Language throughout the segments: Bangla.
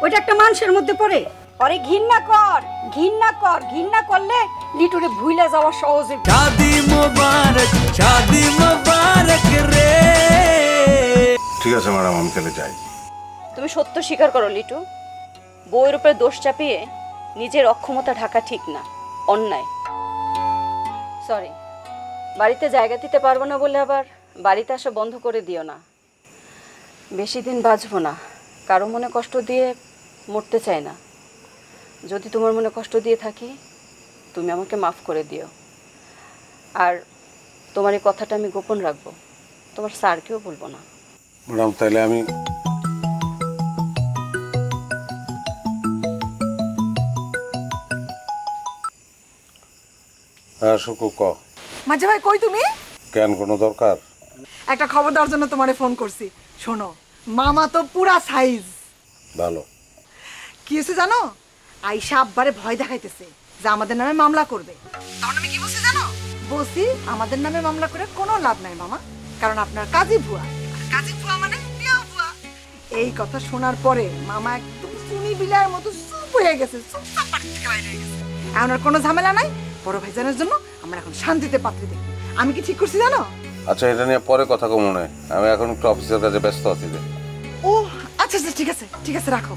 ওইটা একটা মানুষের মধ্যে পড়ে? আরে ঘৃণা কর, ঘৃণা কর, ঘৃণা করলে লিটুরে ভুইলা যাওয়া সহজ। শাদি মোবারক রে। ঠিক আছে ম্যাডাম, আমি তাহলে যাই। তুমি সত্য স্বীকার করো লিটু, বউয়ের উপরে দোষ চাপিয়ে নিজের অক্ষমতা ঢাকা ঠিক না, অন্যায়। সরি, বাড়িতে জায়গা দিতে পারবো না বলে আবার বাড়িতে আসা বন্ধ করে দিও না। বেশি দিন বাঁচবো না, কারো মনে কষ্ট দিয়ে মরতে চাই না। যদি তোমার মনে কষ্ট দিয়ে থাকি তুমি আমাকে মাফ করে দিও। আর তোমার এই কথাটা আমি গোপন রাখবো, তোমার স্যারকেও বলবো না। ম্যাডাম তাহলে আমি শুকু ক। মাঝে ভাই কই তুমি? কেন, কোনো দরকার? একটা খবর দেওয়ার জন্য তোমারে ফোন করছি। শোনো, মামা তো পুরা সাইজ। ভালো। কি হয়েছে জানো? আইসা আব্বারে ভয় দেখাইতেছে যে আমাদের নামে মামলা করবে। তখন আমি কি বলছি জানো? বলছি আমাদের নামে মামলা করে কোনো লাভ নাই মামা, কারণ আপনার কাজী ভুয়া। কাজী ভুয়া মানে বিয়া ভুয়া। এই কথা শোনার পরে মামা একদম সুনি বিলার মতো চুপ হয়ে গেছে, চুপচাপ বাড়ি থেকে বাইরে হয়ে গেছে। এখন আর কোনো ঝামেলা নাই, বড় ভাইজানের জন্য আমরা এখন শান্তিতে পাত্রী দেখব। আমি কি ঠিক করছি জানো? আচ্ছা, এটা নিয়ে পরে কথা কম মনে হয়, আমি এখন একটু অফিসের কাজে ব্যস্ত আছি। ও আচ্ছা আচ্ছা, ঠিক আছে ঠিক আছে, রাখো।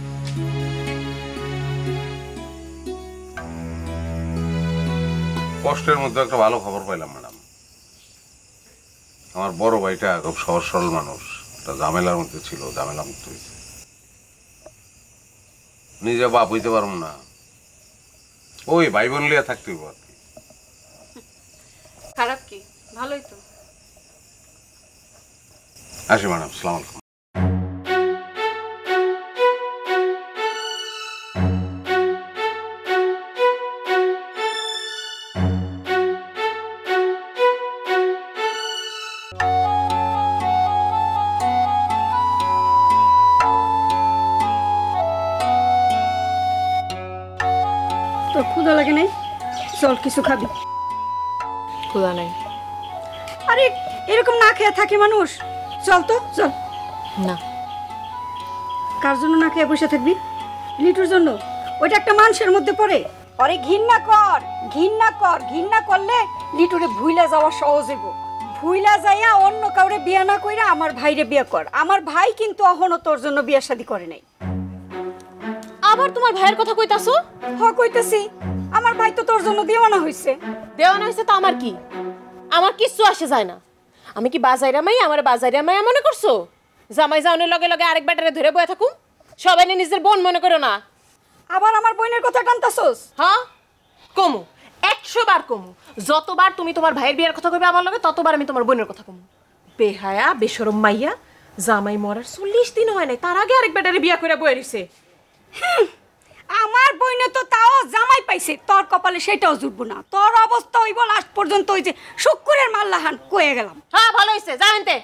কষ্টের মধ্যে একটা ভালো খবর পাইলাম ম্যাডাম। আমার বড় ভাইটা খুব সহজ সরল মানুষ, একটা ঝামেলার মধ্যে ছিল, ঝামেলা মুক্ত হয়েছে। নিজে বাপ হইতে পারবো না, ওই ভাই বোন লিয়া থাকতে হইব আর কি। খারাপ কি, ভালোই তো। আসি ম্যাডাম, আসসালামু আলাইকুম। তোর ক্ষুধা লাগে নাই? চল কিছু খাবি। ক্ষুধা নাই। আরে এরকম না খেয়ে থাকে মানুষ? চল তো চল। না। কার জন্য না খেয়ে বসে থাকবি? লিটুর জন্য। ওইটা একটা মানুষের মধ্যে পড়ে? আরে ঘৃণা কর, ঘৃণা কর, ঘৃণা করলে লিটুরে ভুইলা যাওয়া সহজ হইব। ভুইলা যাইয়া অন্য কাউরে বিয়া না কইরা আমার ভাইরে বিয়া কর। আমার ভাই কিন্তু এখনো তোর জন্য বিয়া শাদী করে নাই। আবার তোমার ভাইয়ের কথা কইতাছো? কইতাছি, আমার ভাই তো তোর জন্য দেওয়ানা হইছে। দেওয়ানা হইছে তো আমার কি? আমার কিচ্ছু আসে যায় না। আমি কি বাজাইরা মাই, আমার বাজাইরা মাই মনে করছো? জামাই যাওনের লগে লগে আরেক ব্যাটারে ধরে বয়ে থাকুম? সবাই নিজের বোন মনে করো না। আবার আমার বোনের কথা টানতাছস? হ্যাঁ কমু, 100 বার কমু। যতবার তুমি তোমার ভাইয়ের বিয়ার কথা কইবে আমার লগে, ততবার আমি তোমার বোনের কথা কমু। বেহায়া বেশরম মাইয়া, জামাই মরার 40 দিন হয় নাই, তার আগে আরেক ব্যাটারে বিয়া কইরা বয়ে রইছে। আমার বইনে তো তাও জামাই পাইছে, তোর কপালে সেটাও জুটবো না। তোর অবস্থা হইব লাস্ট পর্যন্ত ওই যে শুক্কুরের মাল্লাহান কয়ে গেলাম। হ্যাঁ ভালো হইছে, যাইনতে